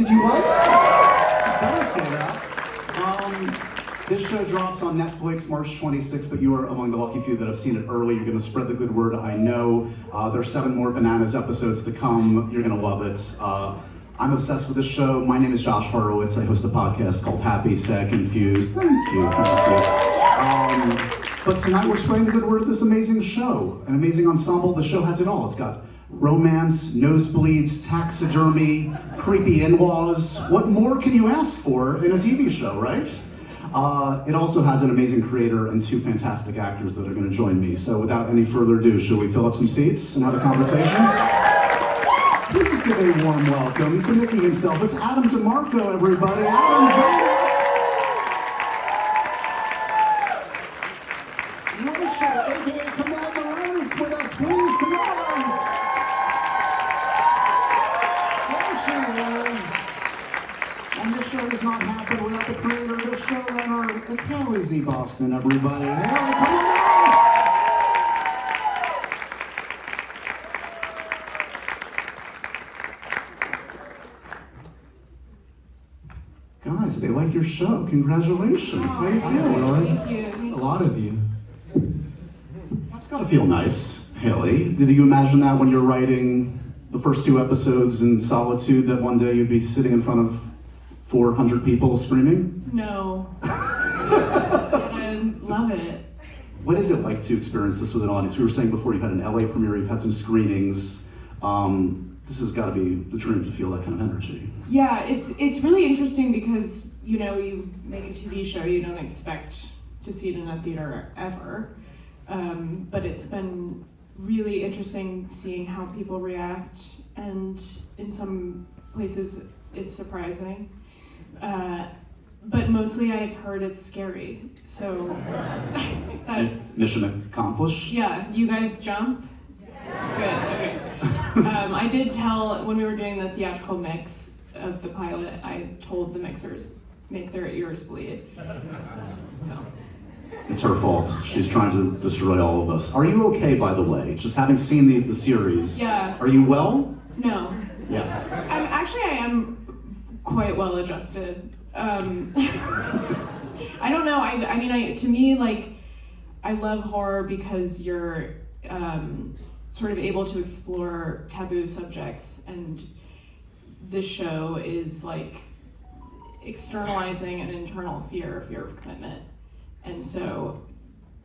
Did you what? Better say that. This show drops on Netflix March 26th, but you are among the lucky few that have seen it early. You're gonna spread the good word, I know. There's 7 more Bananas episodes to come. You're gonna love it. I'm obsessed with this show. My name is Josh Horowitz. I host a podcast called Happy, Sad, Confused. Thank you. But tonight we're spreading the good word of this amazing show. An amazing ensemble. The show has it all. It's got romance, nosebleeds, taxidermy, creepy in-laws. What more can you ask for in a TV show, right? It also has an amazing creator and 2 fantastic actors that are going to join me. So without any further ado, shall we fill up some seats and have a conversation? Please give a warm welcome to Mickey himself. It's Adam DiMarco, everybody. Adam, join us. Rachel, aka Camila, is with us, please. Come on. There she is. And this show does not happen without the creator of this showrunner. It's Haley Z.Boston, everybody. Haley, come on out. Guys, they like your show. Congratulations. How you feeling? Thank you. A lot of you. That's gotta feel nice, Haley. Did you imagine that when you're writing the first 2 episodes in solitude, that one day you'd be sitting in front of 400 people screaming? No. But I love it. What is it like to experience this with an audience? We were saying before, you've had an LA premiere, you've had some screenings. This has got to be the dream to feel that kind of energy. Yeah, it's really interesting because, you know, you make a TV show, you don't expect to see it in a theater ever. But it's been really interesting seeing how people react, and in some places it's surprising. But mostly I've heard it's scary, so that's... Mission accomplished? Yeah, you guys jump? Yeah. Good, okay. I did tell, when we were doing the theatrical mix of the pilot, I told the mixers, make their ears bleed. So. It's her fault. She's trying to destroy all of us. Are you okay, by the way? Just having seen the series. Yeah. Are you well? No. Yeah. I am quite well adjusted. I don't know. I mean, to me, like, I love horror because you're sort of able to explore taboo subjects, and this show is like externalizing an internal fear of commitment. And so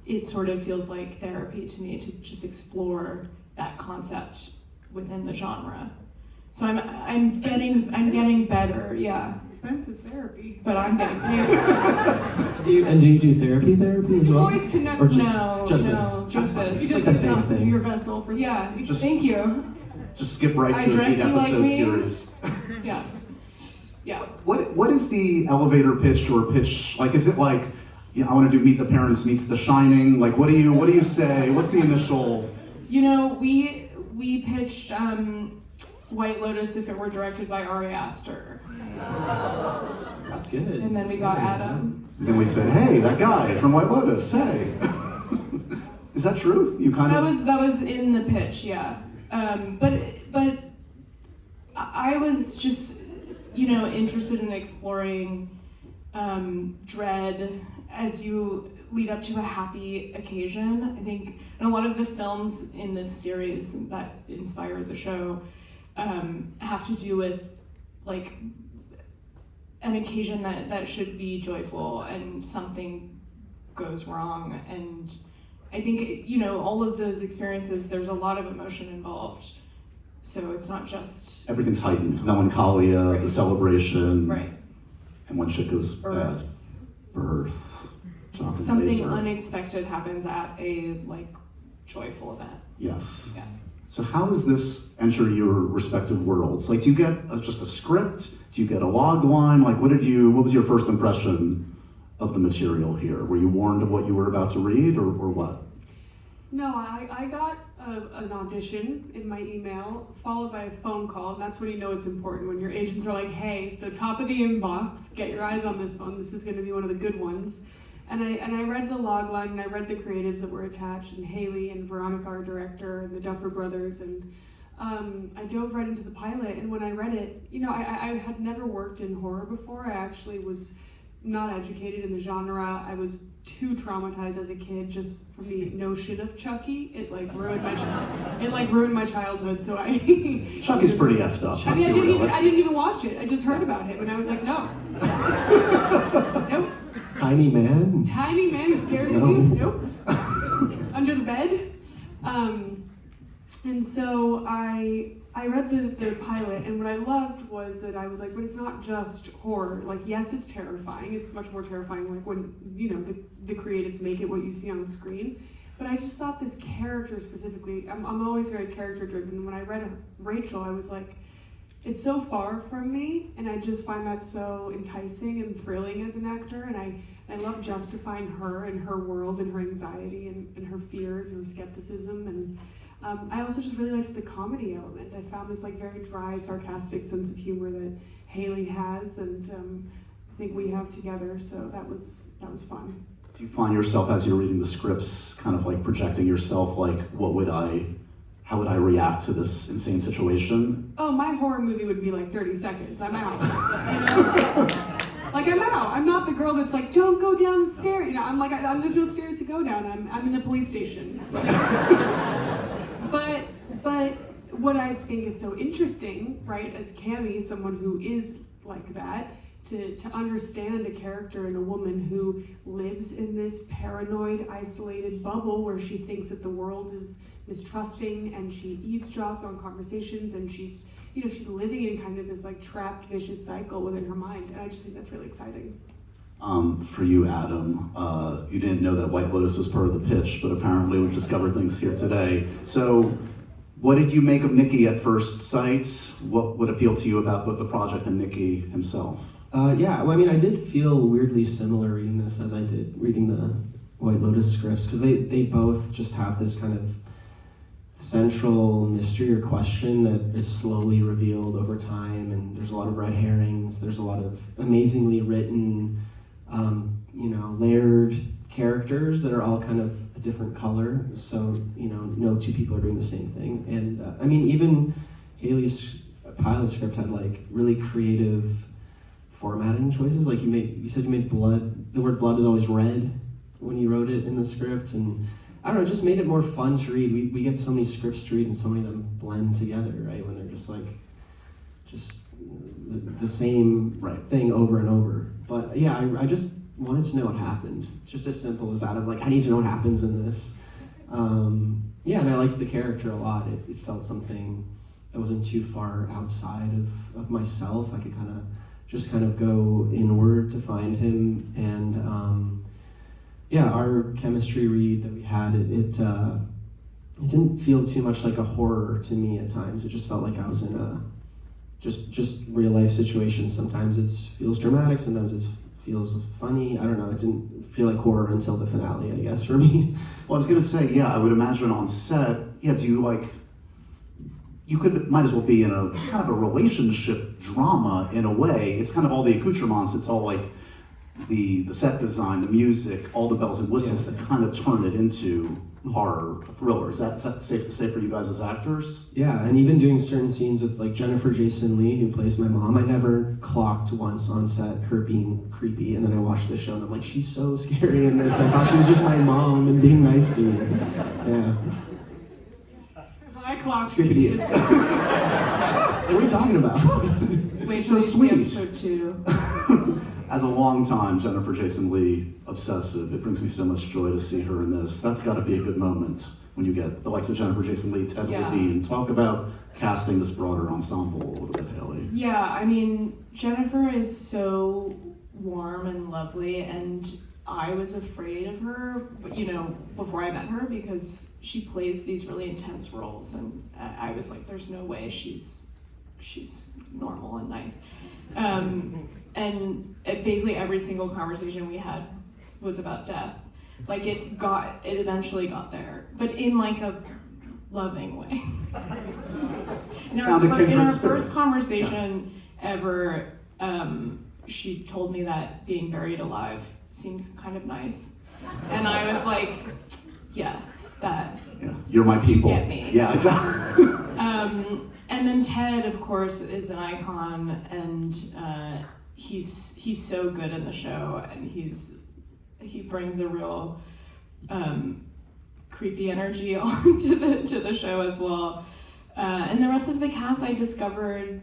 it sort of feels like therapy to me to just explore that concept within the genre. So I'm getting better, yeah. Expensive therapy. But I'm getting paid. Do you do therapy as well? Voice to Or just, No, just no, this? just this. He It's like just the same announces thing. your vessel for Yeah, Just- thank you. Just skip right I to an dressed you like 8-episode me. series. Yeah. Yeah. What is the elevator pitch or pitch? Like, is it like, I want to do Meet the Parents meets The Shining? Like, what do you say? What's the initial? You know, we pitched White Lotus if it were directed by Ari Aster. That's good. And then we got Adam. Then we said, hey, that guy from White Lotus, hey. Is that true? You kind of... That was in the pitch, yeah. But I was just, you know, interested in exploring dread as you lead up to a happy occasion. I think, and a lot of the films in this series that inspired the show have to do with like an occasion that should be joyful and something goes wrong. And I think, you know, all of those experiences, there's a lot of emotion involved. So it's not just... Everything's heightened. Melancholia, Right. the celebration. Right. And when shit goes Birth. bad. Birth. Jonathan Something Glazer. unexpected happens at a like joyful event. Yes. Yeah. So how does this enter your respective worlds? Like, do you get just a script? Do you get a log line? Like, what was your first impression of the material here? Were you warned of what you were about to read, or what? No, I got an audition in my email, followed by a phone call, and that's when you know it's important, when your agents are like, hey, so top of the inbox, get your eyes on this one, this is gonna be one of the good ones. And I read the log line, and I read the creatives that were attached, and Haley and Veronica, our director, and the Duffer Brothers, and I dove right into the pilot, and when I read it, you know, I had never worked in horror before. I actually was not educated in the genre. I was too traumatized as a kid just from the notion of Chucky. It like ruined my childhood. So I Chucky's pretty effed up. I mean, I didn't even watch it. I just heard about him, and I was like, no, nope. Tiny man? Tiny man who scares No. you? Nope. Under the bed. And so I read the pilot, and what I loved was that I was like, but it's not just horror. Like, yes, it's terrifying. It's much more terrifying like when, you know, the creatives make it what you see on the screen. But I just thought this character specifically, I'm always very character driven. When I read Rachel, I was like, it's so far from me, and I just find that so enticing and thrilling as an actor, and I love justifying her and her world and her anxiety and her fears and her skepticism, and I also just really liked the comedy element. I found this like very dry, sarcastic sense of humor that Haley has, and I think we have together, so that was fun. Do you find yourself, as you're reading the scripts, kind of like projecting yourself, like, how would I react to this insane situation? Oh, my horror movie would be like 30 seconds. I'm out. You know? Like, I'm out. I'm not the girl that's like, don't go down the stairs. You know, I'm like, there's no stairs to go down. I'm in the police station. But what I think is so interesting, right, as Cammy, someone who is like that, to understand a character in a woman who lives in this paranoid, isolated bubble where she thinks that the world is mistrusting, and she eavesdrops on conversations, and she's living in kind of this like trapped, vicious cycle within her mind, and I just think that's really exciting. For you, Adam, you didn't know that White Lotus was part of the pitch, but apparently we've discovered things here today. So, what did you make of Nicky at first sight? What would appeal to you about both the project and Nicky himself? Yeah, well, I mean, I did feel weirdly similar reading this as I did reading the White Lotus scripts, because they both just have this kind of central mystery or question that is slowly revealed over time, and there's a lot of red herrings, there's a lot of amazingly written, layered characters that are all kind of a different color, so, no two people are doing the same thing. And, I mean, even Haley's pilot script had, like, really creative formatting choices. Like, you said you made blood, the word blood is always red when you wrote it in the script, and I don't know, it just made it more fun to read. We get so many scripts to read, and so many of them blend together, right? When they're just like, the same thing over and over. But yeah, I just wanted to know what happened. Just as simple as that. I'm like, I need to know what happens in this. Yeah, and I liked the character a lot. It felt something that wasn't too far outside of myself. I could kind of go inward to find him, and yeah, our chemistry read that we had, it didn't feel too much like a horror to me at times. It just felt like I was in a just real life situations. Sometimes it feels dramatic, sometimes it feels funny. I don't know, it didn't feel like horror until the finale, I guess, for me. Well, I was gonna say, yeah, I would imagine on set, yeah, do you like, might as well be in a kind of a relationship drama in a way. It's kind of all the accoutrements, it's all like the set design, the music, all the bells and whistles that kind of turn it into horror thriller. Is that safe to say for you guys as actors? Yeah, and even doing certain scenes with like Jennifer Jason Leigh, who plays my mom, I never clocked once on set her being creepy, and then I watched the show and I'm like, she's so scary in this. I thought she was just my mom and being nice to me. Yeah. I clocked Creepy. it. What are you talking about? Wait, so so sweet. Episode 2. As a long-time Jennifer Jason Leigh obsessive, it brings me so much joy to see her in this. That's got to be a good moment when you get the likes of Jennifer Jason Leigh, Ted Levine. Talk about casting this broader ensemble a little bit, Haley. Yeah, I mean, Jennifer is so warm and lovely, and I was afraid of her, before I met her, because she plays these really intense roles, and I was like, there's no way she's normal and nice. And basically every single conversation we had was about death. Like it eventually got there, but in like a loving way. In our first conversation ever, she told me that being buried alive seems kind of nice. And I was like, yes, that yeah, you're my people. Get me. Yeah, exactly. And then Ted, of course, is an icon, and he's so good in the show, and he brings a real creepy energy to the show as well. And the rest of the cast I discovered,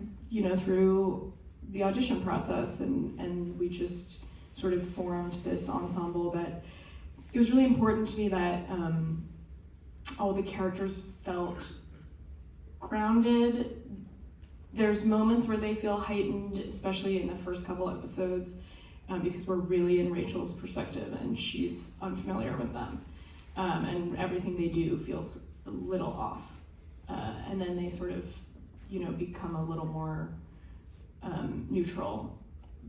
through the audition process, and we just sort of formed this ensemble that it was really important to me that all the characters felt grounded. There's moments where they feel heightened, especially in the first couple episodes, because we're really in Rachel's perspective and she's unfamiliar with them. And everything they do feels a little off. And then they sort of, become a little more neutral,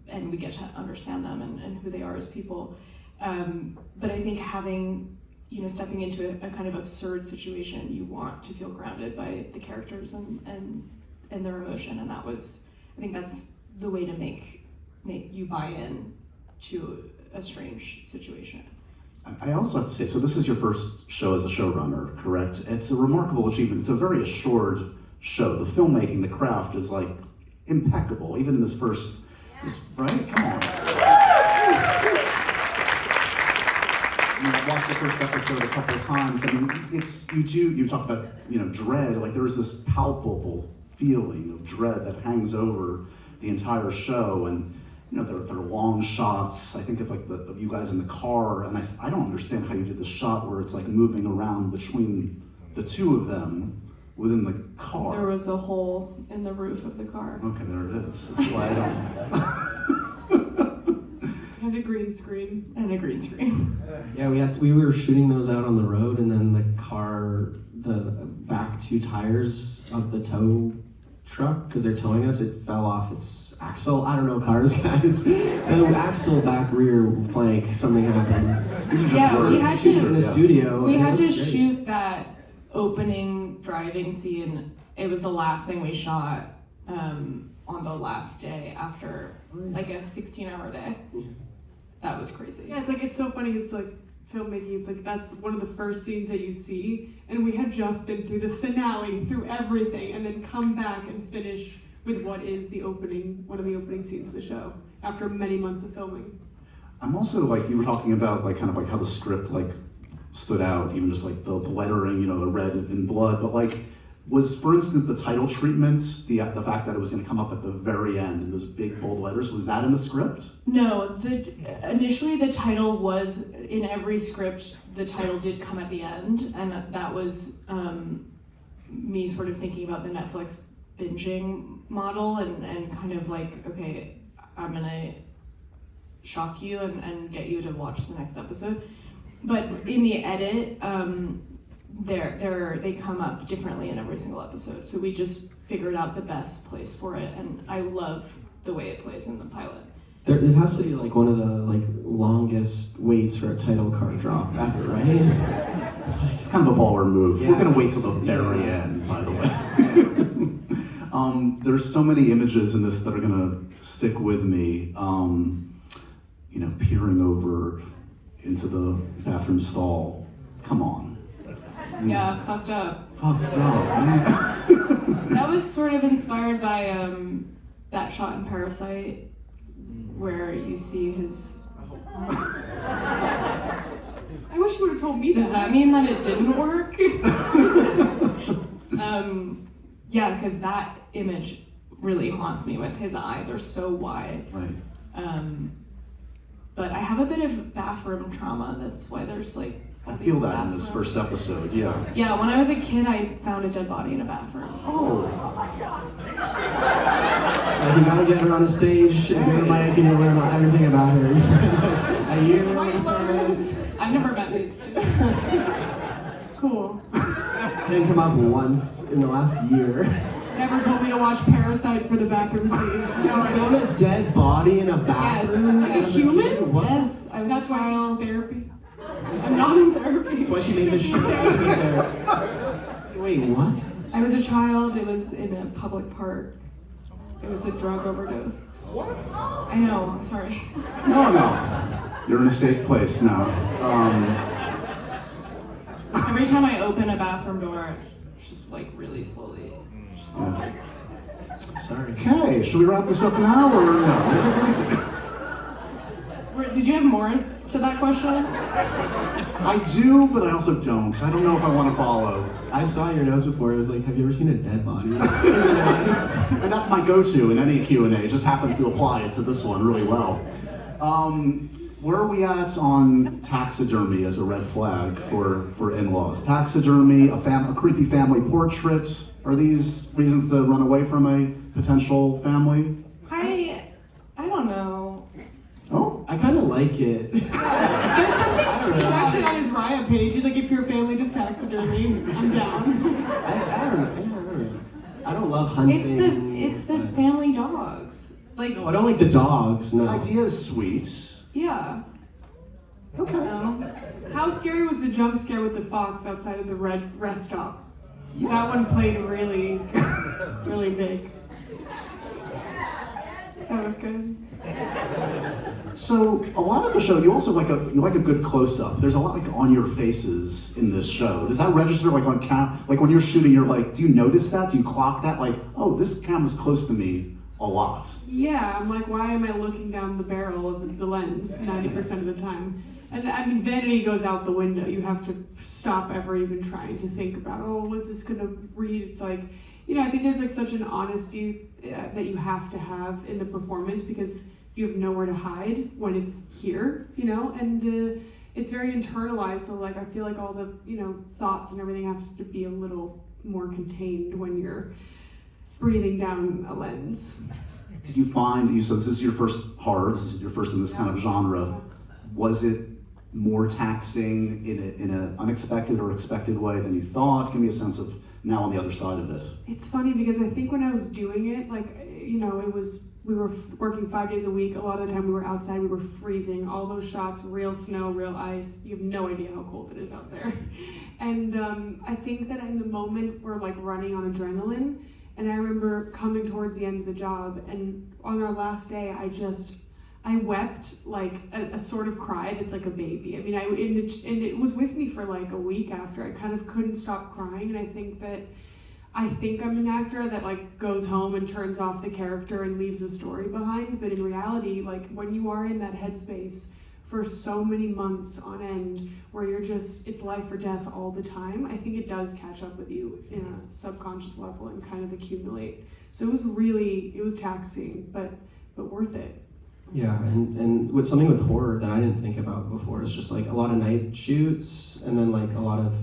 and we get to understand them and who they are as people. But I think having, stepping into a kind of absurd situation, you want to feel grounded by the characters and their emotion, and I think that's the way to make you buy in to a strange situation. I also have to say, so this is your first show as a showrunner, correct? It's a remarkable achievement. It's a very assured show. The filmmaking, the craft is like impeccable, even in this first, right? Come on. I've watched the first episode a couple of times. I mean, you talk about, dread, like there's this palpable feeling of dread that hangs over the entire show, and there are long shots. I think of you guys in the car, and I don't understand how you did the shot where it's like moving around between the two of them within the car. There was a hole in the roof of the car. Okay, there it is. That's why I don't. And a green screen. Yeah, we were shooting those out on the road, and then the back two tires of the tow truck, because they're towing us, it fell off its axle. I don't know cars, guys. The axle back rear flank, something happened. These are just words. We had to in the studio. We had to shoot that opening driving scene. It was the last thing we shot on the last day after like a 16-hour day. That was crazy. Yeah, it's so funny. It's like filmmaking. It's like that's one of the first scenes that you see, and we had just been through the finale, through everything, and then come back and finish with what is one of the opening scenes of the show after many months of filming. I'm also you were talking about kind of how the script stood out, even just the lettering, the red in blood, but was, for instance, the title treatment, the fact that it was going to come up at the very end in those big bold letters, was that in the script? No, initially the title was in every script. The title did come at the end, and that was me sort of thinking about the Netflix binging model and kind of okay, I'm gonna shock you and get you to watch the next episode. But in the edit, they come up differently in every single episode. So we just figured out the best place for it, and I love the way it plays in the pilot. There has to be one of the longest waits for a title card drop ever, right? It's kind of a baller move. Yeah, we're gonna wait till the very end, by the way. There's so many images in this that are gonna stick with me. Peering over into the bathroom stall. Come on. Yeah, fucked up. Fucked up, man. That was sort of inspired by that shot in Parasite where you see his... I wish you would have told me that. Does that mean that it didn't work? Yeah, because that image really haunts me. His eyes are so wide. Right. But I have a bit of bathroom trauma. That's why there's I feel that in this first episode, yeah. Yeah, when I was a kid, I found a dead body in a bathroom. Oh. So you gotta get her on the stage, and get a mic, and you learn everything about her. A year I've never met these two. Cool. Didn't come up once in the last year. Never told me to watch Parasite for the bathroom scene. No, I found a dead body in a bathroom. Yes. A human? What? Yes, I was That's a why she's child. in therapy. I'm not in therapy. That's why she made the show. Wait, what? I was a child. It was in a public park. It was a drug overdose. What? I know. I'm sorry. No. You're in a safe place now. Every time I open a bathroom door, it's just really slowly Sorry. Okay, should we wrap this up now or no? Did you have more to that question? I do, but I also don't. I don't know if I want to follow. I saw your notes before. It was like, have you ever seen a dead body? And that's my go-to in any Q&A. It just happens to apply it to this one really well. Where are we at on taxidermy as a red flag for in-laws? Taxidermy, a creepy family portrait. Are these reasons to run away from a potential family? I don't know. Oh, I kind of like it. There's something it's actually on his Raya page. He's like, if your family does taxidermy, I'm down. I don't know. I don't love hunting. It's the family dogs. Like, No, I don't like the dogs. the No. idea is sweet. yeah. Okay. No. How scary was the jump scare with the fox outside of the rest stop? That one played really, really big. That was good. So a lot of the show, you also like a good close-up. There's a lot like on your faces in this show. Does that register like on like when you're shooting? You're like, do you notice that? Do you clock that? Like, oh, this camera's close to me a lot. Yeah, I'm like, why am I looking down the barrel of the lens 90% of the time? And I mean, vanity goes out the window. You have to stop ever even trying to think about, oh, what's this gonna read? It's like, I think there's like such an honesty that you have to have in the performance because you have nowhere to hide when it's here, and it's very internalized. So like, I feel like all the, thoughts and everything has to be a little more contained when you're breathing down a lens. Did you find so this is your first horror? This is your first in this kind of genre. Was it more taxing in an unexpected or expected way than you thought? Give me a sense of now on the other side of it. It's funny because I think when I was doing it, we were working 5 days a week. A lot of the time we were outside, we were freezing. All those shots, real snow, real ice. You have no idea how cold it is out there. And I think that in the moment we're like running on adrenaline. And I remember coming towards the end of the job, and on our last day, I wept like a sort of cry that's like a baby. I mean, and it was with me for like a week after. I kind of couldn't stop crying, and I think I'm an actor that like goes home and turns off the character and leaves a story behind. But in reality, like when you are in that headspace for so many months on end, where it's life or death all the time, I think it does catch up with you in a subconscious level and kind of accumulate. So it was taxing, but worth it. Yeah, and with something with horror that I didn't think about before is just like a lot of night shoots and then like a lot of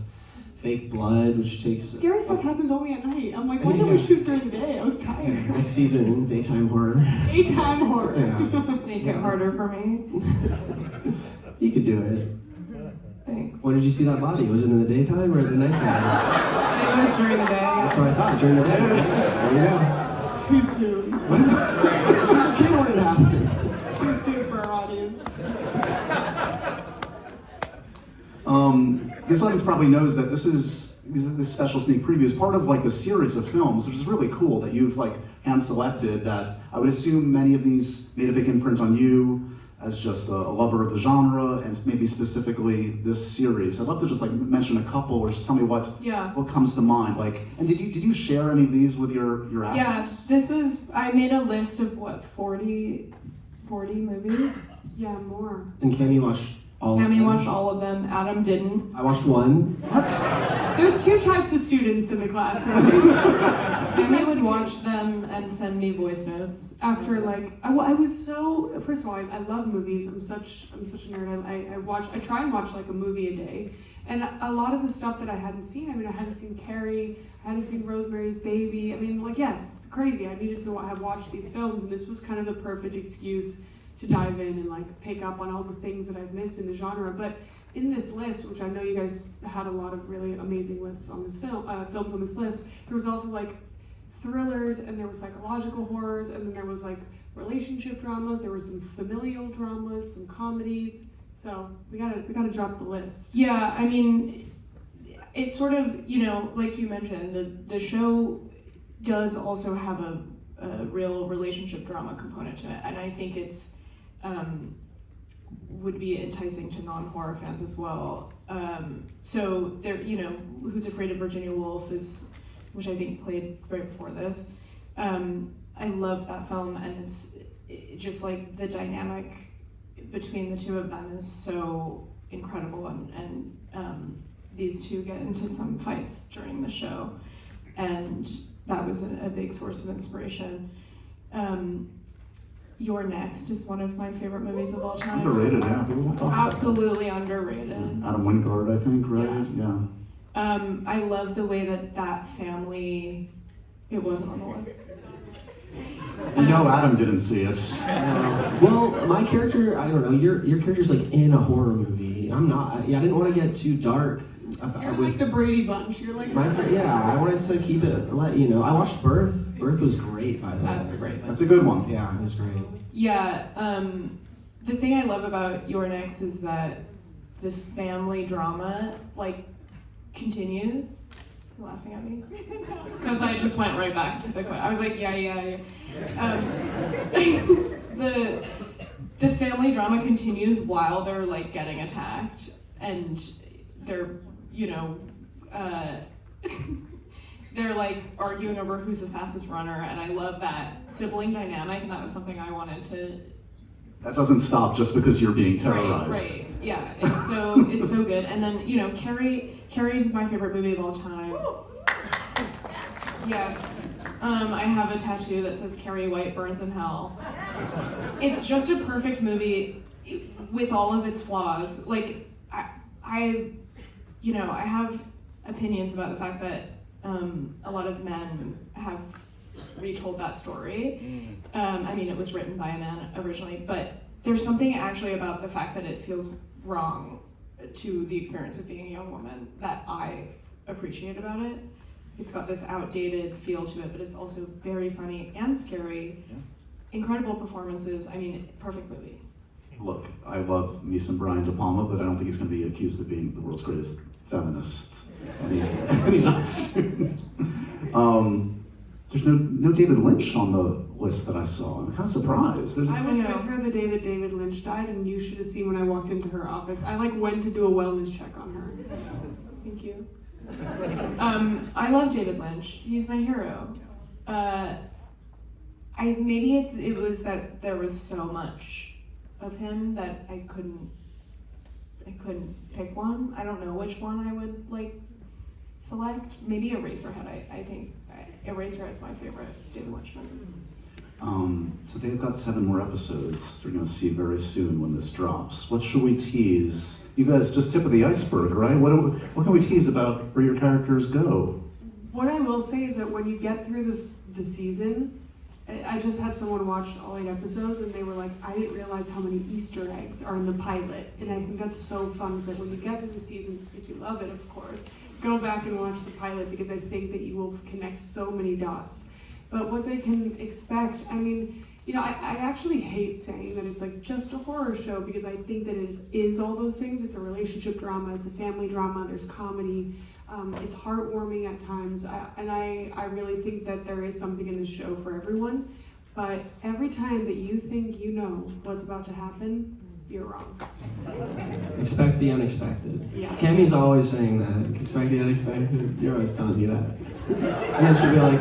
fake blood, which takes scary stuff happens only at night. I'm like, why don't we shoot during the day? I was tired. I season daytime horror. Daytime horror. Yeah. Make it harder for me. You could do it. Thanks. When did you see that body? Was it in the daytime or the nighttime? It was during the day. That's what I thought, during the day. There you go. Too soon. She's a kid when it happens. Too soon for our audience. This audience probably knows that this special sneak preview is part of like the series of films, which is really cool that you've like hand selected. That I would assume many of these made a big imprint on you as just a lover of the genre, and maybe specifically this series. I'd love to just like mention a couple, or just tell me what comes to mind. Like, and did you share any of these with your actors? Yeah, I made a list of 40 movies. Yeah, more. And Cammy watched all of them? Cammy watched all of them. Adam didn't. I watched one. What? There's two types of students in the class, right? Cammy would watch them and send me voice notes. After like, I was so, first of all, I love movies. I'm such a nerd. I try and watch like a movie a day. And a lot of the stuff that I hadn't seen, I hadn't seen Carrie, I hadn't seen Rosemary's Baby. Yes, it's crazy. I needed to have watched these films, and this was kind of the perfect excuse to dive in and like pick up on all the things that I've missed in the genre. But in this list, which I know you guys had a lot of really amazing lists on this films on this list, there was also like thrillers, and there was psychological horrors, and then there was like relationship dramas, there was some familial dramas, some comedies. So we gotta drop the list. Yeah, it's sort of, like you mentioned, the show does also have a real relationship drama component to it, and I think it's would be enticing to non-horror fans as well. So there, Who's Afraid of Virginia Woolf is which I think played right before this. I love that film, and it's just like the dynamic between the two of them is so incredible, and these two get into some fights during the show, and that was a big source of inspiration. You're Next is one of my favorite movies of all time. Underrated, yeah. People don't talk about that. Absolutely underrated. Adam Wingard, I think, right? Yeah. I love the way that family, it wasn't on the list. No, Adam didn't see it. Well, my character, I don't know, your character's like in a horror movie. I'm not. Yeah, I didn't want to get too dark. You're like the Brady Bunch. You're like. I wanted to keep it, I watched Birth. Birth was great, by the way. That's a great one. That's a good one. Yeah, it was great. Yeah, the thing I love about Your Next is that the family drama, like, continues. You're laughing at me? Because I just went right back to the question. I was like, yeah. The family drama continues while they're, like, getting attacked, and they're, they're like arguing over who's the fastest runner, and I love that sibling dynamic, and that was something I wanted to. That doesn't stop just because you're being terrorized. Right. Yeah, it's so good. And then Carrie's my favorite movie of all time. Yes, I have a tattoo that says Carrie White burns in hell. It's just a perfect movie with all of its flaws. Like I have opinions about the fact that a lot of men have retold that story. I mean, it was written by a man originally, but there's something actually about the fact that it feels wrong to the experience of being a young woman that I appreciate about it. It's got this outdated feel to it, but it's also very funny and scary. Yeah. Incredible performances. I mean, perfect movie. Look, I love me some Brian De Palma, but I don't think he's going to be accused of being the world's greatest feminist anytime soon. There's no David Lynch on the list that I saw. I'm kind of surprised. I was with her the day that David Lynch died, and you should have seen when I walked into her office. I went to do a wellness check on her. Thank you. I love David Lynch. He's my hero. Maybe it was that there was so much of him that I couldn't pick one. I don't know which one I would select. Maybe Eraserhead. I think Eraserhead's my favorite David Lynch movie. So they've got 7 more episodes they're going to see very soon when this drops. What should we tease? You guys just tip of the iceberg, right? What can we tease about where your characters go? What I will say is that when you get through the season, I just had someone watch all 8 episodes, and they were like, I didn't realize how many Easter eggs are in the pilot. And I think that's so fun. So when you get through the season, if you love it, of course, go back and watch the pilot, because I think that you will connect so many dots. But what they can expect, I mean, I actually hate saying that it's just a horror show, because I think that it is all those things. It's a relationship drama, it's a family drama, there's comedy, it's heartwarming at times, and I really think that there is something in this show for everyone. But every time that you think you know what's about to happen, you're wrong. Expect the unexpected. Yeah. Cammy's always saying that. Expect the unexpected. You're always telling me that. And then she'll be like,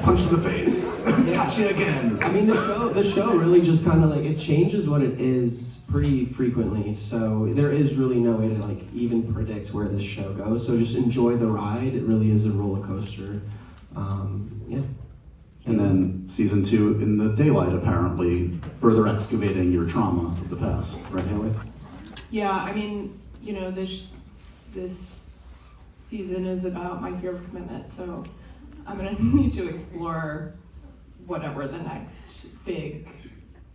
Punch to the face. Gotcha again. I mean, the show really just kind of it changes what it is pretty frequently. So there is really no way to even predict where this show goes. So just enjoy the ride. It really is a roller coaster. Yeah. And then season 2 in the daylight, apparently, further excavating your trauma of the past, right, Haley? Yeah, I mean, this season is about my fear of commitment, so I'm gonna need to explore whatever the next big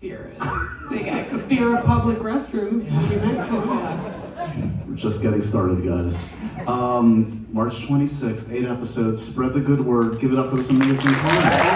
fear is. Big X. Fear of public restrooms would be the next one. We're just getting started, guys. March 26th, 8 episodes. Spread the good word. Give it up for this amazing cast.